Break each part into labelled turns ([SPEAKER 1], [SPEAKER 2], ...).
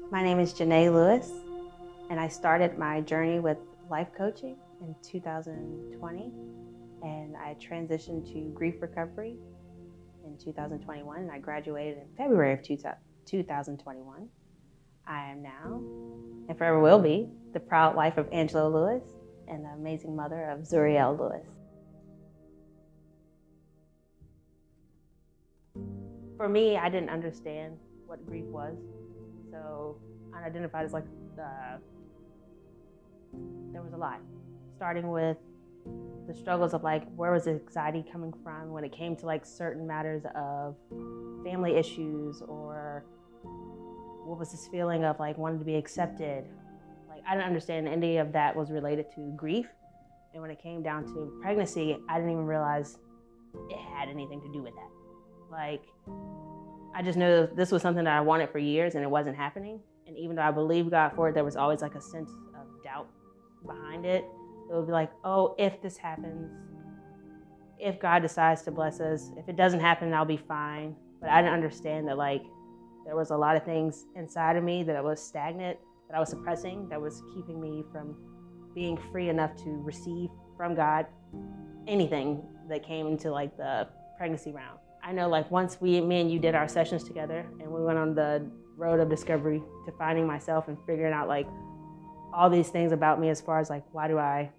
[SPEAKER 1] My name is Janee Lewis, and I started my journey with life coaching in 2020, and I transitioned to grief recovery in 2021, and I graduated in February of 2021. I am now, and forever will be, the proud wife of Angela Lewis and the amazing mother of Zuriel Lewis. For me, I didn't understand what grief was. So I identified as there was a lot, starting with the struggles of where was the anxiety coming from when it came to certain matters of family issues, or what was this feeling of wanting to be accepted. I didn't understand any of that was related to grief. And when it came down to pregnancy, I didn't even realize it had anything to do with that. I just knew this was something that I wanted for years and it wasn't happening. And even though I believed God for it, there was always a sense of doubt behind it. It would be oh, if this happens, if God decides to bless us, if it doesn't happen, I'll be fine. But I didn't understand that there was a lot of things inside of me that was stagnant, that I was suppressing, that was keeping me from being free enough to receive from God anything that came into the pregnancy round. I know once me and you did our sessions together and we went on the road of discovery to finding myself and figuring out all these things about me as far as why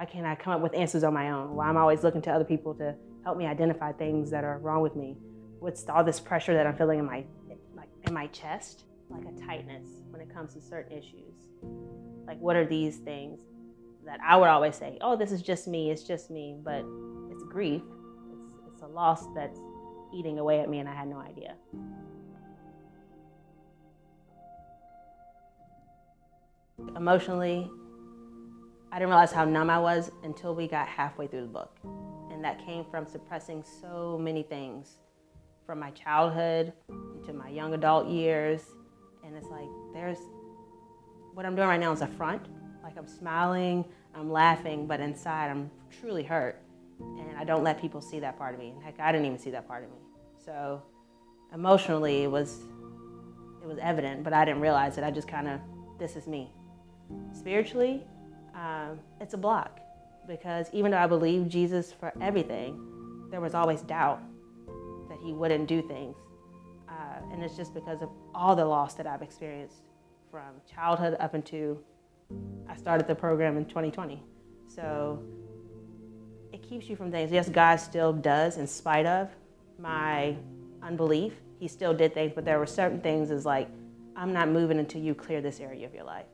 [SPEAKER 1] can't I come up with answers on my own? Why I'm always looking to other people to help me identify things that are wrong with me. What's all this pressure that I'm feeling in my chest, a tightness when it comes to certain issues. What are these things that I would always say, oh, this is just me, it's just me, but it's grief. It's a loss that's eating away at me and I had no idea. Emotionally, I didn't realize how numb I was until we got halfway through the book. And that came from suppressing so many things from my childhood to my young adult years. And it's what I'm doing right now is a front. I'm smiling, I'm laughing, but inside I'm truly hurt. And I don't let people see that part of me. And heck, I didn't even see that part of me. So emotionally, it was evident, but I didn't realize it. I just this is me. Spiritually, it's a block, because even though I believed Jesus for everything, there was always doubt that he wouldn't do things. And it's just because of all the loss that I've experienced from childhood up into I started the program in 2020. So it keeps you from things. Yes, God still does, in spite of my unbelief. He still did things, but there were certain things I'm not moving until you clear this area of your life.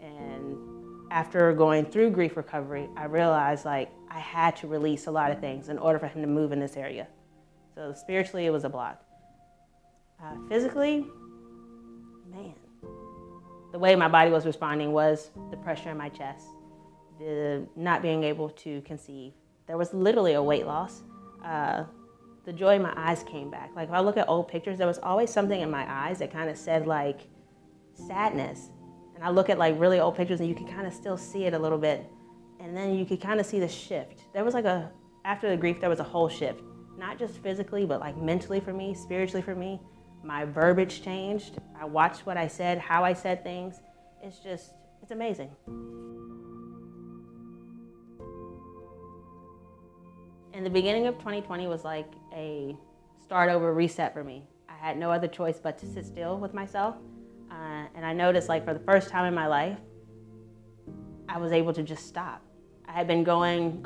[SPEAKER 1] And after going through grief recovery, I realized I had to release a lot of things in order for him to move in this area. So spiritually, it was a block. Physically, man, the way my body was responding was the pressure in my chest, the not being able to conceive. There was literally a weight loss. The joy in my eyes came back. If I look at old pictures, there was always something in my eyes that kind of said sadness. And I look at really old pictures and you can kind of still see it a little bit. And then you could kind of see the shift. There was after the grief, there was a whole shift. Not just physically, but mentally for me, spiritually for me. My verbiage changed. I watched what I said, how I said things. It's amazing. And the beginning of 2020 was a start over reset for me. I had no other choice but to sit still with myself. And I noticed for the first time in my life, I was able to just stop. I had been going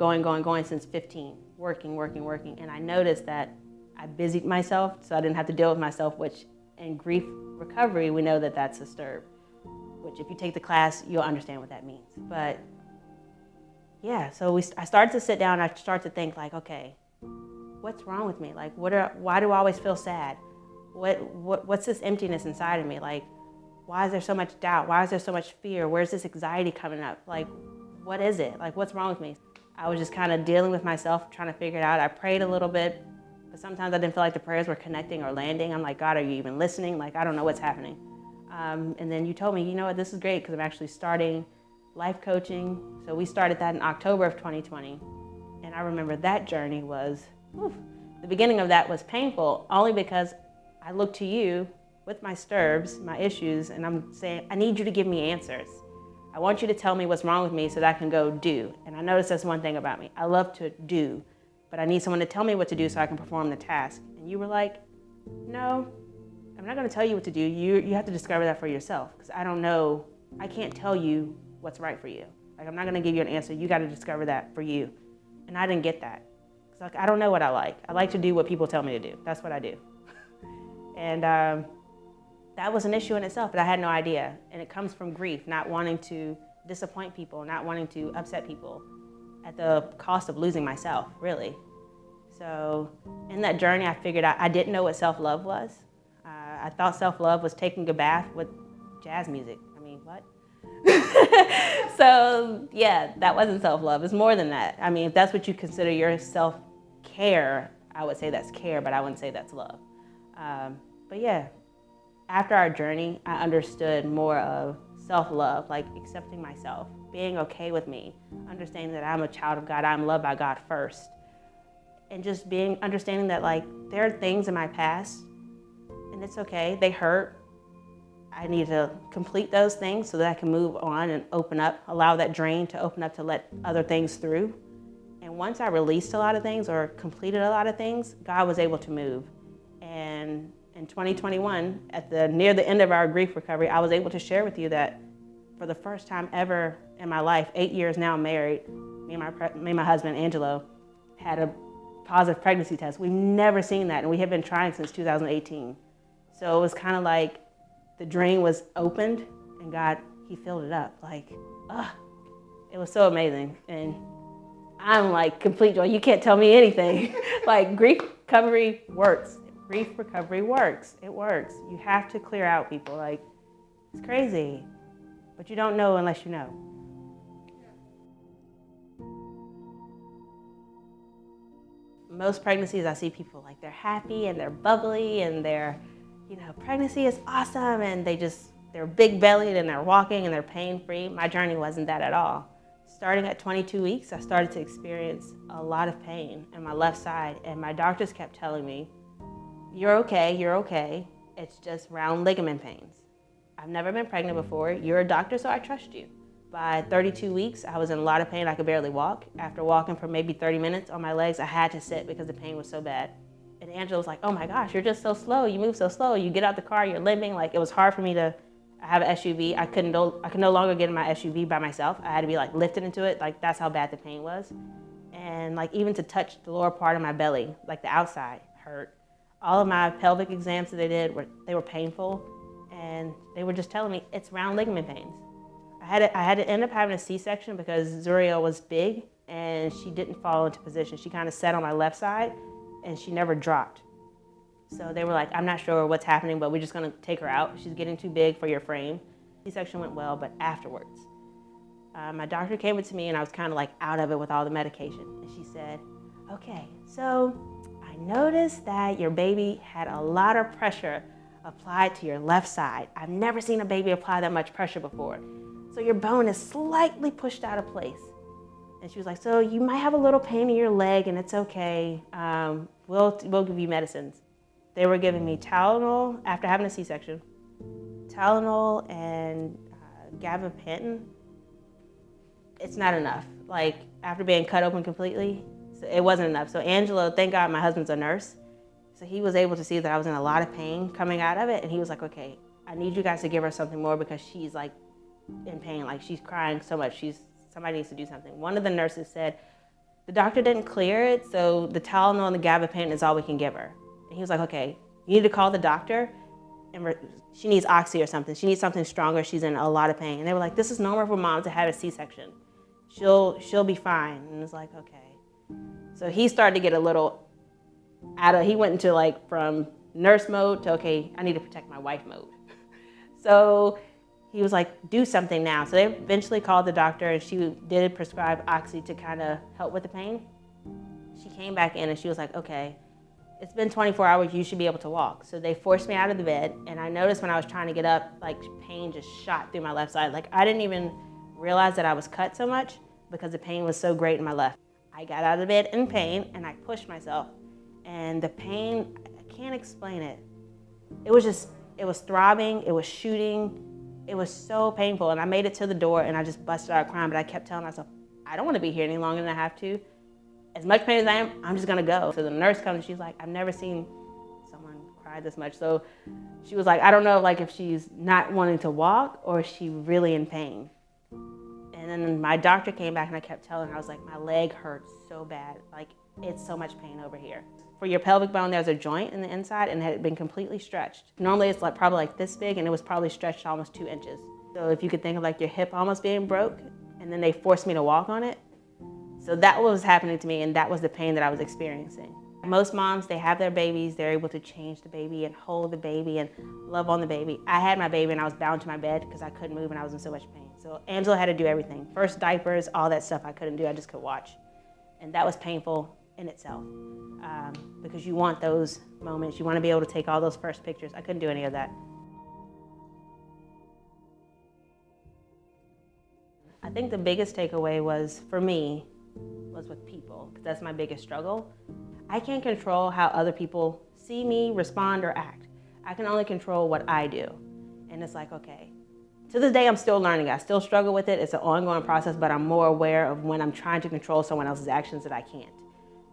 [SPEAKER 1] since 15, working. And I noticed that I busied myself so I didn't have to deal with myself, which in grief recovery, we know that that's a STIRB, which if you take the class, you'll understand what that means. But yeah, so I started to sit down and I started to think okay, what's wrong with me? Why do I always feel sad? What's this emptiness inside of me? Why is there so much doubt? Why is there so much fear? Where's this anxiety coming up? What is it? What's wrong with me? I was just kind of dealing with myself, trying to figure it out. I prayed a little bit, but sometimes I didn't feel the prayers were connecting or landing. I'm God, are you even listening? I don't know what's happening. And then you told me, you know what, this is great because I'm actually starting life coaching. So we started that in October of 2020. And I remember that journey was, the beginning of that was painful, only because I looked to you with my stirbs, my issues, and I'm saying, I need you to give me answers. I want you to tell me what's wrong with me so that I can go do. And I noticed that's one thing about me. I love to do, but I need someone to tell me what to do so I can perform the task. And you were like, no, I'm not gonna tell you what to do. You have to discover that for yourself, because I don't know, I can't tell you what's right for you. Like, I'm not gonna give you an answer. You gotta discover that for you. And I didn't get that. It's like, I don't know what I like. I like to do what people tell me to do. That's what I do. And that was an issue in itself, but I had no idea. And it comes from grief, not wanting to disappoint people, not wanting to upset people at the cost of losing myself, really. So in that journey, I figured out I didn't know what self-love was. I thought self-love was taking a bath with jazz music. I mean, what? So yeah, that wasn't self-love. It's more than that. I mean, if that's what you consider your self-care, I would say that's care, but I wouldn't say that's love. But yeah, after our journey, I understood more of self-love, like accepting myself, being okay with me, understanding that I'm a child of God, I'm loved by God first. And just understanding that, like, there are things in my past, and it's okay, they hurt. I need to complete those things so that I can move on and open up, allow that drain to open up to let other things through. And once I released a lot of things or completed a lot of things, God was able to move. And in 2021, near the end of our grief recovery, I was able to share with you that for the first time ever in my life, 8 years now married, me and my husband, Angelo, had a positive pregnancy test. We've never seen that, and we have been trying since 2018. So it was kind of like the drain was opened, and God, he filled it up. Like, it was so amazing. And I'm like complete joy. You can't tell me anything. Like, grief recovery works. Grief recovery works. It works. You have to clear out, people. Like, it's crazy, but you don't know unless you know. Most pregnancies, I see people like they're happy and they're bubbly and pregnancy is awesome, and they're big bellied and they're walking and they're pain free. My journey wasn't that at all. Starting at 22 weeks, I started to experience a lot of pain in my left side, and my doctors kept telling me, you're okay. It's just round ligament pains. I've never been pregnant before. You're a doctor, so I trust you. By 32 weeks, I was in a lot of pain. I could barely walk. After walking for maybe 30 minutes on my legs, I had to sit because the pain was so bad. And Angela was like, oh my gosh, you're just so slow. You move so slow. You get out the car, you're limping. Like, it was hard for me to have an SUV. I could no longer get in my SUV by myself. I had to be like lifted into it. Like, that's how bad the pain was. And like, even to touch the lower part of my belly, like the outside, hurt. All of my pelvic exams that they did, they were painful. And they were just telling me it's round ligament pains. I had to end up having a C-section because Zuriel was big and she didn't fall into position. She kind of sat on my left side and she never dropped. So they were like, I'm not sure what's happening, but we're just gonna take her out. She's getting too big for your frame. C-section went well, but afterwards, my doctor came to me and I was kind of like out of it with all the medication. And she said, okay, so I noticed that your baby had a lot of pressure applied to your left side. I've never seen a baby apply that much pressure before. So your bone is slightly pushed out of place. And she was like, so you might have a little pain in your leg and it's okay. We'll give you medicines. They were giving me Tylenol after having a C-section, Tylenol and gabapentin. It's not enough. Like, after being cut open completely, so it wasn't enough. So Angelo, thank God my husband's a nurse. So he was able to see that I was in a lot of pain coming out of it. And he was like, okay, I need you guys to give her something more because she's like in pain. Like, she's crying so much. Somebody needs to do something. One of the nurses said, the doctor didn't clear it, so the Tylenol and the gabapentin is all we can give her. And he was like, okay, you need to call the doctor, and she needs oxy or something. She needs something stronger. She's in a lot of pain. And they were like, this is normal for mom to have a C-section. She'll be fine. And it was like, okay. So he started to get a little he went into like from nurse mode to, okay, I need to protect my wife mode. So he was like, do something now. So they eventually called the doctor and she did prescribe oxy to kind of help with the pain. She came back in and she was like, okay, it's been 24 hours, you should be able to walk. So they forced me out of the bed, and I noticed when I was trying to get up, like, pain just shot through my left side. Like, I didn't even realize that I was cut so much because the pain was so great in my left. I got out of bed in pain and I pushed myself, and the pain, I can't explain it. It was just It was throbbing, it was shooting, it was so painful. And I made it to the door and I just busted out crying, but I kept telling myself, I don't want to be here any longer than I have to. As much pain as I am, I'm just gonna go. So the nurse comes and she's like, I've never seen someone cry this much. So she was like, I don't know like if she's not wanting to walk or is she really in pain. And then my doctor came back and I kept telling her, I was like, my leg hurts so bad. Like, it's so much pain over here. For your pelvic bone, there's a joint in the inside and it had been completely stretched. Normally it's like probably like this big and it was probably stretched almost 2 inches. So if you could think of like your hip almost being broke and then they forced me to walk on it. So that was happening to me and that was the pain that I was experiencing. Most moms, they have their babies, they're able to change the baby and hold the baby and love on the baby. I had my baby and I was bound to my bed because I couldn't move and I was in so much pain. So Angela had to do everything. First diapers, all that stuff I couldn't do, I just could watch. And that was painful in itself because you want those moments. You want to be able to take all those first pictures. I couldn't do any of that. I think the biggest takeaway was, for me, was with people, because that's my biggest struggle. I can't control how other people see me, respond, or act. I can only control what I do. And it's like, okay, to this day, I'm still learning. I still struggle with it. It's an ongoing process, but I'm more aware of when I'm trying to control someone else's actions that I can't.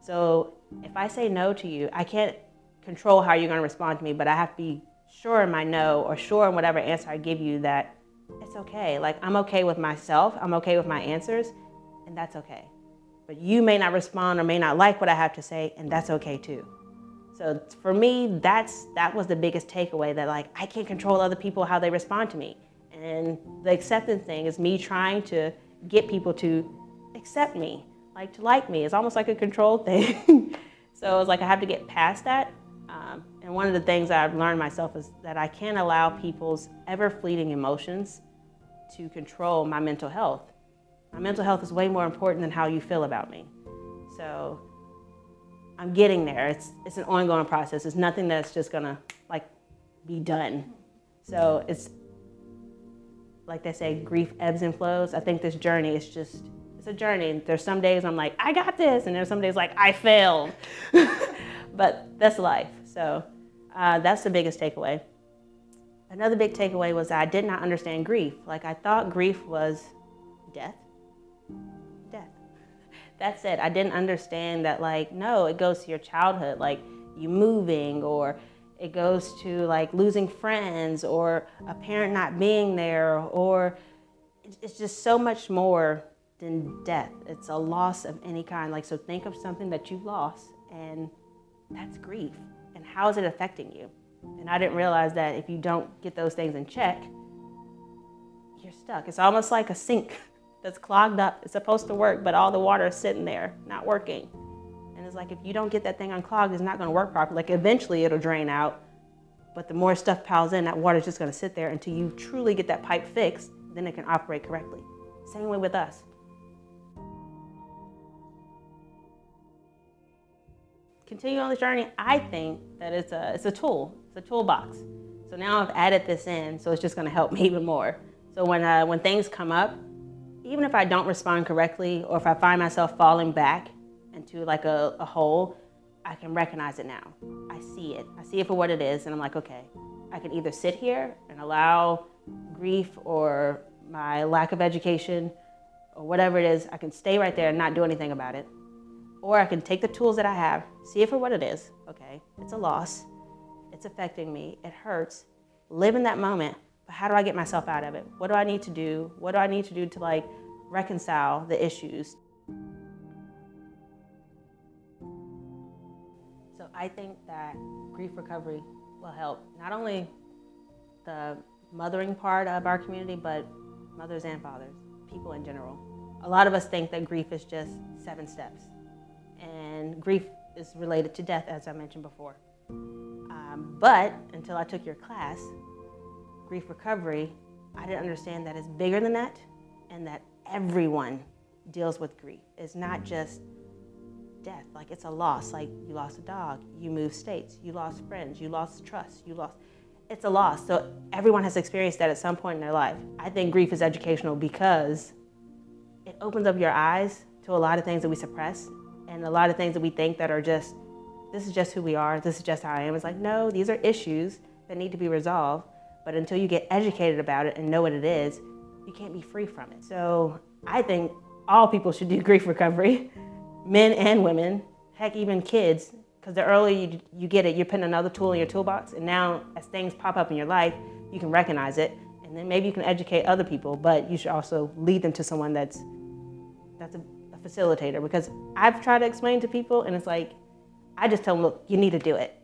[SPEAKER 1] So if I say no to you, I can't control how you're going to respond to me, but I have to be sure in my no or sure in whatever answer I give you that it's okay. Like, I'm okay with myself. I'm okay with my answers, and that's okay. But you may not respond or may not like what I have to say, and that's okay too. So for me, that was the biggest takeaway, that like, I can't control other people, how they respond to me. And the acceptance thing is me trying to get people to accept me, like to like me. It's almost like a control thing. So it's like I have to get past that. And one of the things that I've learned myself is that I can't allow people's ever fleeting emotions to control my mental health. My mental health is way more important than how you feel about me. So I'm getting there. It's an ongoing process. It's nothing that's just gonna like be done. So it's like they say, grief ebbs and flows. I think this journey is just, it's a journey. There's some days I'm like, I got this. And there's some days like, I failed. But that's life. So that's the biggest takeaway. Another big takeaway was that I did not understand grief. Like, I thought grief was death. That's it. I didn't understand that, like, no, it goes to your childhood, like you moving, or it goes to like losing friends, or a parent not being there, or it's just so much more than death. It's a loss of any kind. Like, so think of something that you've lost, and that's grief. And how is it affecting you? And I didn't realize that if you don't get those things in check, you're stuck. It's almost like a sink that's clogged up. It's supposed to work, but all the water is sitting there, not working. And it's like, if you don't get that thing unclogged, it's not gonna work properly. Like, eventually it'll drain out, but the more stuff piles in, that water's just gonna sit there until you truly get that pipe fixed, then it can operate correctly. Same way with us. Continue on this journey, I think that it's a tool, it's a toolbox. So now I've added this in, so it's just gonna help me even more. So when things come up, even if I don't respond correctly, or if I find myself falling back into like a hole, I can recognize it now. I see it for what it is, and I'm like, okay, I can either sit here and allow grief or my lack of education or whatever it is, I can stay right there and not do anything about it. Or I can take the tools that I have, see it for what it is. Okay, it's a loss, it's affecting me, it hurts, live in that moment, but how do I get myself out of it? What do I need to do? What do I need to do to like reconcile the issues? So I think that grief recovery will help not only the mothering part of our community, but mothers and fathers, people in general. A lot of us think that grief is just 7 steps. And grief is related to death, as I mentioned before. But until I took your class, grief recovery, I didn't understand that it's bigger than that, and that everyone deals with grief. It's not just death, like it's a loss, like you lost a dog, you moved states, you lost friends, you lost trust, it's a loss. So everyone has experienced that at some point in their life. I think grief is educational because it opens up your eyes to a lot of things that we suppress, and a lot of things that we think that are just, this is just who we are, this is just how I am. It's like, no, these are issues that need to be resolved. But until you get educated about it and know what it is, you can't be free from it. So I think all people should do grief recovery, men and women, heck, even kids, because the earlier you get it, you're putting another tool in your toolbox. And now as things pop up in your life, you can recognize it. And then maybe you can educate other people, but you should also lead them to someone that's a facilitator. Because I've tried to explain to people and it's like, I just tell them, look, you need to do it.